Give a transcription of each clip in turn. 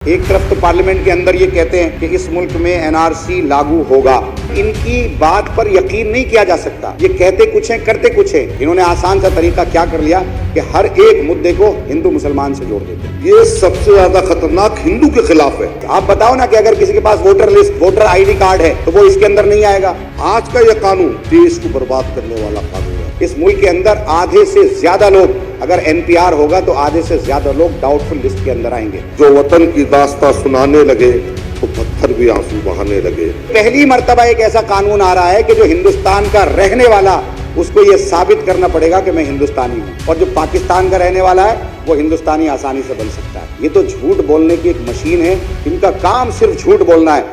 एक तरफ तो पार्लियामेंट के अंदर ये कहते हैं कि इस मुल्क में एनआरसी लागू होगा। इनकी बात पर यकीन नहीं किया जा सकता। ये कहते कुछ हैं, करते कुछ हैं। इन्होंने आसान सा तरीका क्या कर लिया कि हर एक मुद्दे को हिंदू मुसलमान से जोड़ देते हैं। ये सबसे ज्यादा खतरनाक हिंदू के खिलाफ है। आप बताओ ना कि अगर किसी के पास voter list, voter ID card है तो वो इसके अंदर नहीं आएगा। आज का यह कानून देश को बर्बाद करने वाला कानून है। इस मुल्क के अंदर आधे से ज्यादा लोग, अगर एनपीआर होगा तो आधे से ज्यादा लोग डाउटफुल लिस्ट के अंदर आएंगे। जो वतन की दास्तां सुनाने लगे तो पत्थर भी आंसू बहाने लगे। पहली मर्तबा एक ऐसा कानून आ रहा है कि जो हिंदुस्तान का रहने वाला, उसको ये साबित करना पड़ेगा कि मैं हिंदुस्तानी हूँ, और जो पाकिस्तान का रहने वाला है वो हिंदुस्तानी आसानी से बन सकता है। ये तो झूठ बोलने की एक मशीन है। इनका काम सिर्फ झूठ बोलना है।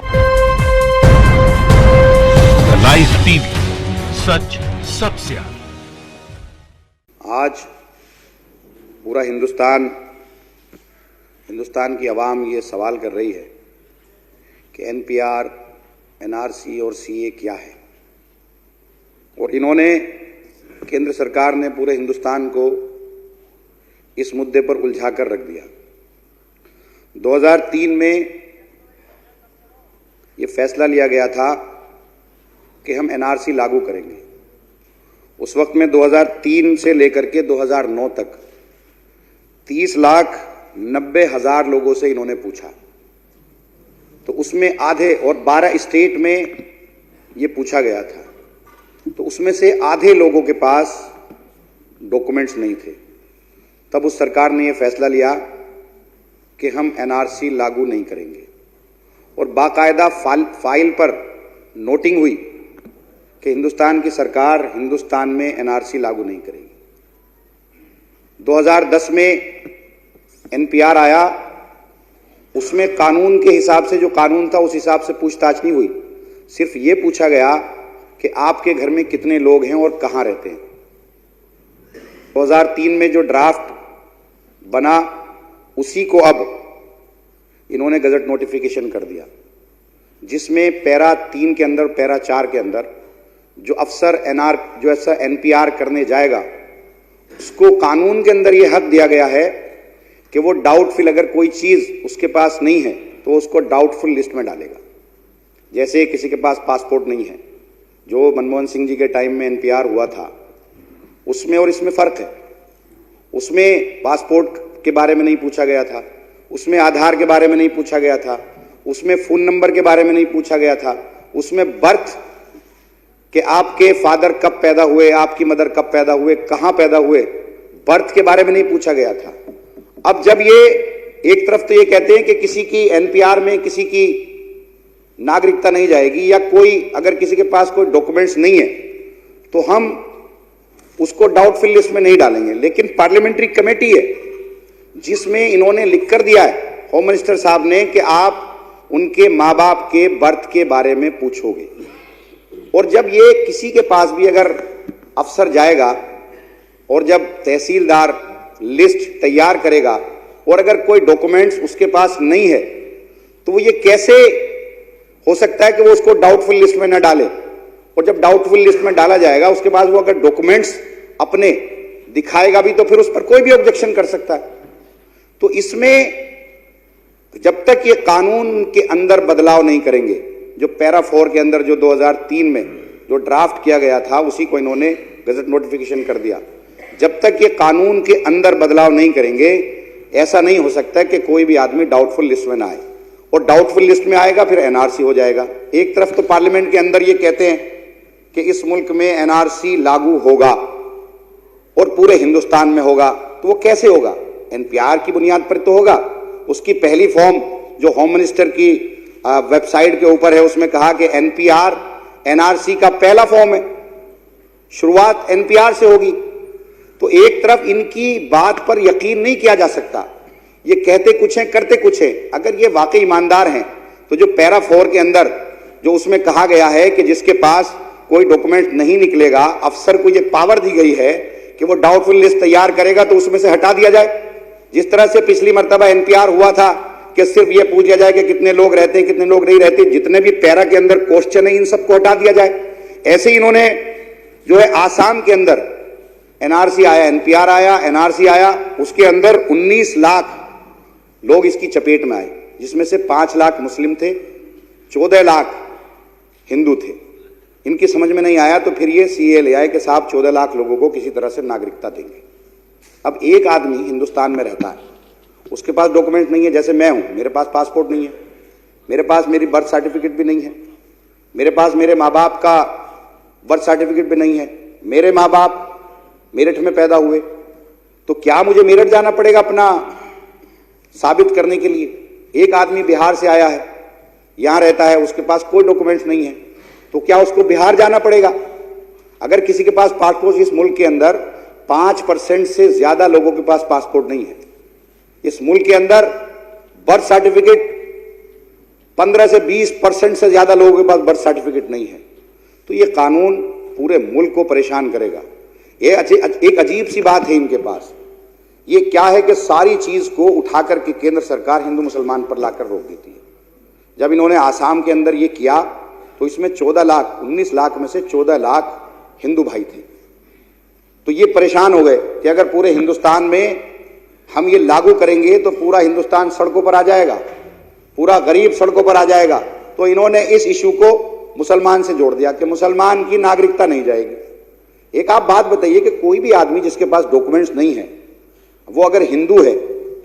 लाइव टीवी, सच सबसे आगे। आज पूरा हिंदुस्तान की आवाम ये सवाल कर रही है कि एनपीआर, एनआरसी और सीए क्या है। और इन्होंने, केंद्र सरकार ने पूरे हिंदुस्तान को इस मुद्दे पर उलझा कर रख दिया। 2003 में ये फैसला लिया गया था कि हम एनआरसी लागू करेंगे। उस वक्त में 2003 से लेकर के 2009 तक 30,90,000 लोगों से इन्होंने पूछा। तो उसमें आधे, और 12 स्टेट में ये पूछा गया था, तो उसमें से आधे लोगों के पास डॉक्यूमेंट्स नहीं थे। तब उस सरकार ने ये फैसला लिया कि हम एनआरसी लागू नहीं करेंगे, और बाकायदा फाइल पर नोटिंग हुई कि हिंदुस्तान की सरकार हिंदुस्तान में एनआरसी लागू नहीं करेगी। 2010 में एनपीआर आया, उसमें कानून के हिसाब से, जो कानून था उस हिसाब से पूछताछ नहीं हुई। सिर्फ ये पूछा गया कि आपके घर में कितने लोग हैं और कहां रहते हैं। 2003 में जो ड्राफ्ट बना, उसी को अब इन्होंने गजट नोटिफिकेशन कर दिया, जिसमें पैरा 3 के अंदर, पैरा 4 के अंदर जो अफसर जो ऐसा एनपीआर करने जाएगा, उसको कानून के अंदर यह हक दिया गया है कि वो डाउटफुल, अगर कोई चीज उसके पास नहीं है तो उसको डाउटफुल लिस्ट में डालेगा। जैसे किसी के पास पासपोर्ट नहीं है, जो मनमोहन सिंह जी के टाइम में एनपीआर हुआ था, उसमें और इसमें फर्क है। उसमें पासपोर्ट के बारे में नहीं पूछा गया था, उसमें आधार के बारे में नहीं पूछा गया था, उसमें फोन नंबर के बारे में नहीं पूछा गया था, उसमें बर्थ कि आपके फादर कब पैदा हुए, आपकी मदर कब पैदा हुए, कहां पैदा हुए, बर्थ के बारे में नहीं पूछा गया था। अब जब ये एक तरफ तो ये कहते हैं कि किसी की एनपीआर में किसी की नागरिकता नहीं जाएगी, या कोई अगर किसी के पास कोई डॉक्यूमेंट्स नहीं है तो हम उसको डाउटफुल लिस्ट में नहीं डालेंगे। लेकिन पार्लियामेंट्री कमेटी है जिसमें इन्होंने लिख कर दिया है, होम मिनिस्टर साहब ने, कि आप उनके माँ बाप के बर्थ के बारे में पूछोगे। और जब ये किसी के पास भी अगर अफसर जाएगा और जब तहसीलदार लिस्ट तैयार करेगा और अगर कोई डॉक्यूमेंट्स उसके पास नहीं है, तो वो ये कैसे हो सकता है कि वो उसको डाउटफुल लिस्ट में न डाले। और जब डाउटफुल लिस्ट में डाला जाएगा, उसके बाद वो अगर डॉक्यूमेंट्स अपने दिखाएगा भी तो फिर उस पर कोई भी ऑब्जेक्शन कर सकता है। तो इसमें जब तक ये कानून के अंदर बदलाव नहीं करेंगे, जो पैरा 4 के अंदर जो 2003 में जो ड्राफ्ट किया गया था, उसी को इन्होंने गजट नोटिफिकेशन कर दिया। जब तक ये कानून के अंदर बदलाव नहीं करेंगे, ऐसा नहीं हो सकता कि कोई भी आदमी डाउटफुल लिस्ट में ना आए। और डाउटफुल लिस्ट में आएगा फिर एनआरसी हो जाएगा। एक तरफ तो पार्लियामेंट के अंदर ये कहते हैं कि इस मुल्क में एनआरसी लागू होगा और पूरे हिंदुस्तान में होगा, तो वो कैसे होगा? एनपीआर की बुनियाद पर तो होगा। उसकी पहली फॉर्म जो होम मिनिस्टर की वेबसाइट के ऊपर है, उसमें कहा कि एनपीआर एनआरसी का पहला फॉर्म है, शुरुआत एनपीआर से होगी। तो एक तरफ इनकी बात पर यकीन नहीं किया जा सकता। ये कहते कुछ हैं, करते कुछ हैं। अगर ये वाकई ईमानदार हैं तो जो पैरा 4 के अंदर जो उसमें कहा गया है कि जिसके पास कोई डॉक्यूमेंट नहीं निकलेगा, अफसर को ये पावर दी गई है कि वो डाउटफुल लिस्ट तैयार करेगा तो उसमें से हटा दिया जाए। जिस तरह से पिछली मर्तबा एनपीआर हुआ था कि सिर्फ ये पूछ दिया जाए कि कितने लोग रहते हैं, कितने लोग नहीं रहते, जितने भी पैरा के अंदर क्वेश्चन है इन सबको हटा दिया जाए। ऐसे ही इन्होंने जो है आसाम के अंदर एनआरसी आया, एनपीआर आया, एनआरसी आया, उसके अंदर 19 लाख लोग इसकी चपेट में आए। जिसमें से 5 लाख मुस्लिम थे, 14 लाख हिंदू थे। इनकी समझ में नहीं आया तो फिर ये सीए ले आए कि साहब 14 लाख लोगों को किसी तरह से नागरिकता देंगे। अब एक आदमी हिंदुस्तान में रहता है, उसके पास डॉक्यूमेंट नहीं है, जैसे मैं हूं, मेरे पास पासपोर्ट नहीं है, मेरे पास मेरी बर्थ सर्टिफिकेट भी नहीं है, मेरे पास मेरे माँ बाप का बर्थ सर्टिफिकेट भी नहीं है, मेरे माँ बाप मेरठ में पैदा हुए, तो क्या मुझे मेरठ जाना पड़ेगा अपना साबित करने के लिए? एक आदमी बिहार से आया है, यहां रहता है, उसके पास कोई डॉक्यूमेंट्स नहीं है, तो क्या उसको बिहार जाना पड़ेगा? अगर किसी के पास पासपोर्ट, इस मुल्क के अंदर 5% से ज्यादा लोगों के पास पासपोर्ट नहीं है, इस मुल्क के अंदर बर्थ सर्टिफिकेट 15 से 20% से ज्यादा लोगों के पास बर्थ सर्टिफिकेट नहीं है, तो ये कानून पूरे मुल्क को परेशान करेगा। ये एक अजीब सी बात है इनके पास। ये क्या है कि सारी चीज को उठा करके केंद्र सरकार हिंदू मुसलमान पर लाकर रोक देती है। जब इन्होंने आसाम के अंदर ये किया तो इसमें 19 लाख में से 14 लाख हिंदू भाई थे, तो ये परेशान हो गए कि अगर पूरे हिंदुस्तान में हम ये लागू करेंगे तो पूरा हिंदुस्तान सड़कों पर आ जाएगा, पूरा गरीब सड़कों पर आ जाएगा। तो इन्होंने इस इशू को मुसलमान से जोड़ दिया कि मुसलमान की नागरिकता नहीं जाएगी। एक आप बात बताइए कि कोई भी आदमी जिसके पास डॉक्यूमेंट्स नहीं है, वो अगर हिंदू है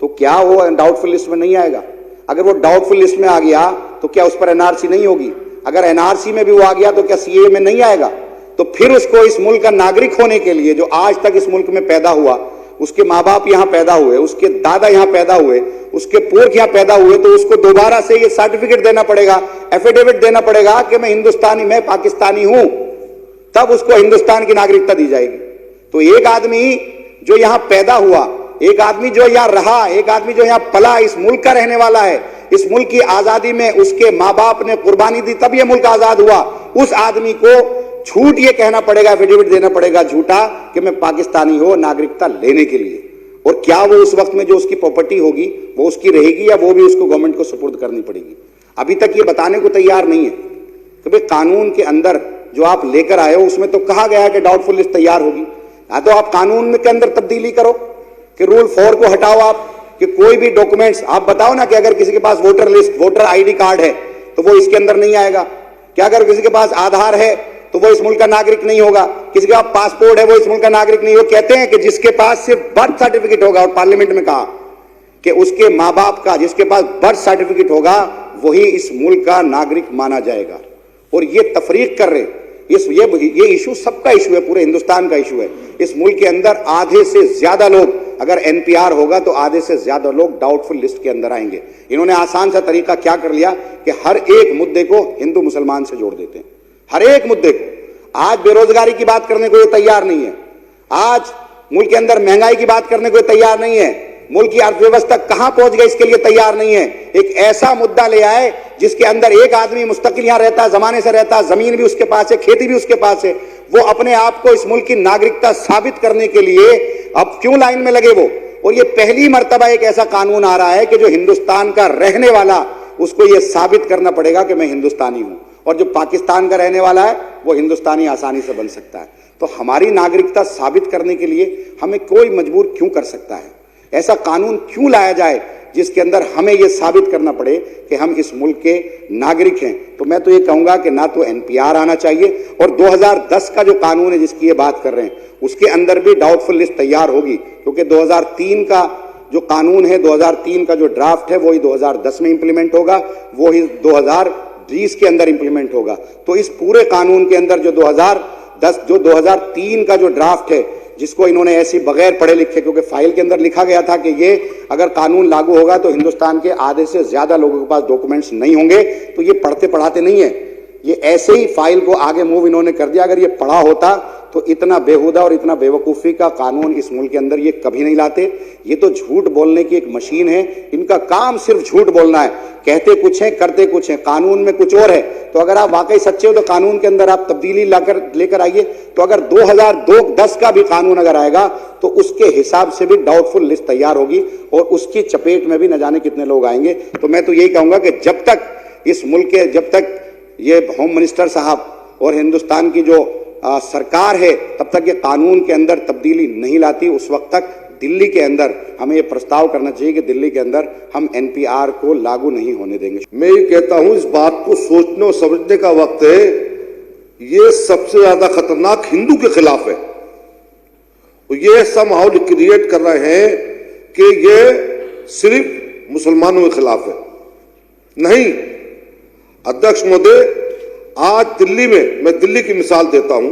तो क्या वो डाउटफुल लिस्ट में नहीं आएगा? अगर वो डाउटफुल लिस्ट में आ गया तो क्या उस पर एनआरसी नहीं होगी? अगर एनआरसी में भी वो आ गया तो क्या सीए में नहीं आएगा? तो फिर उसको इस मुल्क का नागरिक होने के लिए, जो आज तक इस मुल्क में पैदा हुआ, उसके माँ बाप यहां पैदा हुए, उसके दादा यहां पैदा हुए, उसके पुरख यहां पैदा हुए, तो उसको दोबारा से ये सर्टिफिकेट देना पड़ेगा, एफिडेविट देना पड़ेगा कि मैं हिंदुस्तानी, मैं पाकिस्तानी हूं, तब उसको हिंदुस्तान की नागरिकता दी जाएगी। तो एक आदमी जो यहां पैदा हुआ, एक आदमी जो यहां रहा, एक आदमी जो यहां पला, इस मुल्क का रहने वाला है, इस मुल्क की आजादी में उसके माँ बाप ने कुर्बानी दी तब यह मुल्क आजाद हुआ, उस आदमी को झूठ ये कहना पड़ेगा, एफिडेविट देना पड़ेगा झूठा कि मैं पाकिस्तानी हूं नागरिकता लेने के लिए। और क्या वो उस वक्त में जो उसकी प्रॉपर्टी होगी वो उसकी रहेगी या वो भी उसको गवर्नमेंट को सुपुर्द करनी पड़ेगी? अभी तक ये बताने को तैयार नहीं है कि भाई कानून के अंदर जो आप लेकर आए हो उसमें तो कहा गया है कि डाउटफुल लिस्ट तैयार होगी। या तो आप कानून में के अंदर तब्दीली करो कि रूल 4 को हटाओ आप, कि कोई भी डॉक्यूमेंट्स आप बताओ ना कि अगर किसी के पास voter list, voter ID card है तो वो इसके अंदर नहीं आएगा। क्या अगर किसी के पास आधार है तो वो इस मुल्क का नागरिक नहीं होगा? किसी के पास पासपोर्ट है वो इस मुल्क का नागरिक नहीं हो? कहते हैं कि जिसके पास सिर्फ बर्थ सर्टिफिकेट होगा, और पार्लियामेंट में कहा कि उसके माँ बाप का, जिसके पास बर्थ सर्टिफिकेट होगा वही इस मुल्क का नागरिक माना जाएगा। और ये तफरीक कर रहे, ये इशू सबका इशू है, पूरे हिंदुस्तान का इशू है। इस मुल्क के अंदर आधे से ज्यादा लोग, अगर एनपीआर होगा तो आधे से ज्यादा लोग डाउटफुल लिस्ट के अंदर आएंगे। इन्होंने आसान सा तरीका क्या कर लिया कि हर एक मुद्दे को हिंदू मुसलमान से जोड़ देते हैं, हर एक मुद्दे को। आज बेरोजगारी की बात करने को ये तैयार नहीं है, आज मुल्क के अंदर महंगाई की बात करने को तैयार नहीं है, मुल्क की अर्थव्यवस्था कहां पहुंच गई इसके लिए तैयार नहीं है। एक ऐसा मुद्दा ले आए जिसके अंदर एक आदमी मुस्तकिल यहां रहता है, जमाने से रहता है, जमीन भी उसके पास है, खेती भी उसके पास है, वो अपने आप को इस मुल्क की नागरिकता साबित करने के लिए अब क्यों लाइन में लगे वो? और ये पहली मर्तबा एक ऐसा कानून आ रहा है कि जो हिंदुस्तान का रहने वाला, उसको ये साबित करना पड़ेगा कि मैं हिंदुस्तानी हूं, और जो पाकिस्तान का रहने वाला है वो हिंदुस्तानी आसानी से बन सकता है। तो हमारी नागरिकता साबित करने के लिए हमें कोई मजबूर क्यों कर सकता है? ऐसा कानून क्यों लाया जाए जिसके अंदर हमें यह साबित करना पड़े कि हम इस मुल्क के नागरिक हैं? तो मैं तो ये कहूंगा कि ना तो एनपीआर आना चाहिए, और 2010 का जो कानून है जिसकी ये बात कर रहे हैं उसके अंदर भी डाउटफुल लिस्ट तैयार होगी, क्योंकि 2003 का जो कानून है, 2003 का जो ड्राफ्ट है वही 2010 में इंप्लीमेंट होगा, वो ही 2020 के अंदर इंप्लीमेंट होगा। तो इस पूरे कानून के अंदर जो 2003 का जो ड्राफ्ट है, जिसको इन्होंने ऐसे बगैर पढ़े लिखे, क्योंकि फाइल के अंदर लिखा गया था कि ये अगर कानून लागू होगा तो हिंदुस्तान के आधे से ज्यादा लोगों के पास डॉक्यूमेंट्स नहीं होंगे, तो ये पढ़ते पढ़ाते नहीं है, ये ऐसे ही फाइल को आगे मूव इन्होंने कर दिया। अगर ये पढ़ा होता तो इतना बेहुदा और इतना बेवकूफ़ी का कानून इस मुल्क के अंदर ये कभी नहीं लाते। ये तो झूठ बोलने की एक मशीन है, इनका काम सिर्फ झूठ बोलना है, कहते कुछ है करते कुछ है, कानून में कुछ और है। तो अगर आप वाकई सच्चे हो तो कानून के अंदर आप तब्दीली लेकर आइए। तो अगर 2010 का भी कानून अगर आएगा तो उसके हिसाब से भी डाउटफुल लिस्ट तैयार होगी, और उसकी चपेट में भी न जाने कितने लोग आएंगे। तो मैं तो यही कहूंगा कि जब तक इस मुल्क के, जब तक ये होम मिनिस्टर साहब और हिंदुस्तान की जो सरकार है, तब तक ये कानून के अंदर तब्दीली नहीं लाती, उस वक्त तक दिल्ली के अंदर हमें ये प्रस्ताव करना चाहिए कि दिल्ली के अंदर हम एनपीआर को लागू नहीं होने देंगे। मैं ये कहता हूं इस बात को सोचने और समझने का वक्त है। ये सबसे ज्यादा खतरनाक हिंदू के खिलाफ है। ये ऐसा माहौल क्रिएट कर रहे हैं कि ये सिर्फ मुसलमानों के खिलाफ है। नहीं अध्यक्ष महोदय, आज दिल्ली में, मैं दिल्ली की मिसाल देता हूं,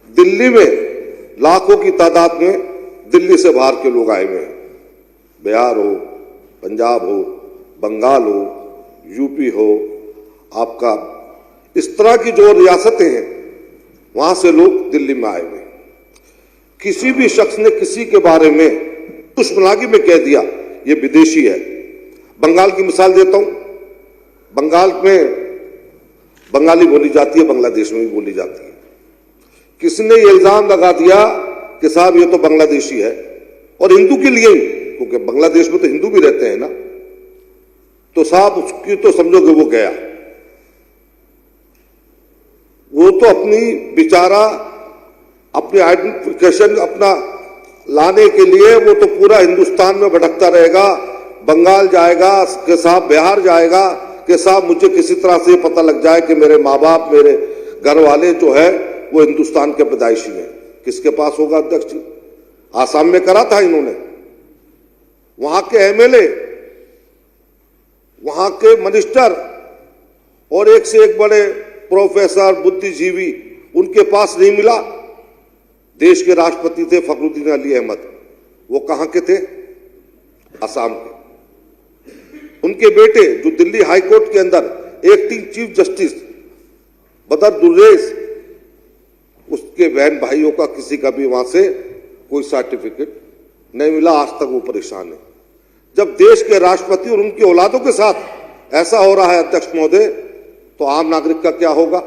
दिल्ली में लाखों की तादाद में दिल्ली से बाहर के लोग आए हुए हैं। बिहार हो, पंजाब हो, बंगाल हो, यूपी हो, आपका इस तरह की जो रियासतें हैं वहां से लोग दिल्ली में आए हुए हैं। किसी भी शख्स ने किसी के बारे में दुश्मनागी में कह दिया ये विदेशी है। बंगाल की मिसाल देता हूं, बंगाल में बंगाली बोली जाती है, बांग्लादेश में भी बोली जाती है। किसी ने ये इल्जाम लगा दिया कि साहब ये तो बांग्लादेशी है, और हिंदू के लिए ही, क्योंकि बांग्लादेश में तो हिंदू भी रहते हैं ना, तो साहब उसकी तो समझोगे वो गया। वो तो अपनी बेचारा अपनी आइडेंटिफिकेशन अपना लाने के लिए वो तो पूरा हिंदुस्तान में भटकता रहेगा। बंगाल जाएगा कि साहब बिहार जाएगा कि साहब मुझे किसी तरह से पता लग जाए कि मेरे माँ बाप, मेरे घर वाले जो है वो हिंदुस्तान के पैदाइशी हैं। किसके पास होगा अध्यक्ष जी? आसाम में करा था इन्होंने। वहां के एमएलए, वहां के मिनिस्टर और एक से एक बड़े प्रोफेसर, बुद्धिजीवी उनके पास नहीं मिला। देश के राष्ट्रपति थे फखरुद्दीन अली अहमद, वो कहां के थे? आसाम के। उनके बेटे जो दिल्ली हाई कोर्ट के अंदर एक्टिंग चीफ जस्टिस बदर दुर्रेस, उसके बहन भाइयों का किसी का भी वहां से कोई सर्टिफिकेट नहीं मिला। आज तक वो परेशान है। जब देश के राष्ट्रपति और उनकी औलादों के साथ ऐसा हो रहा है अध्यक्ष महोदय, तो आम नागरिक का क्या होगा?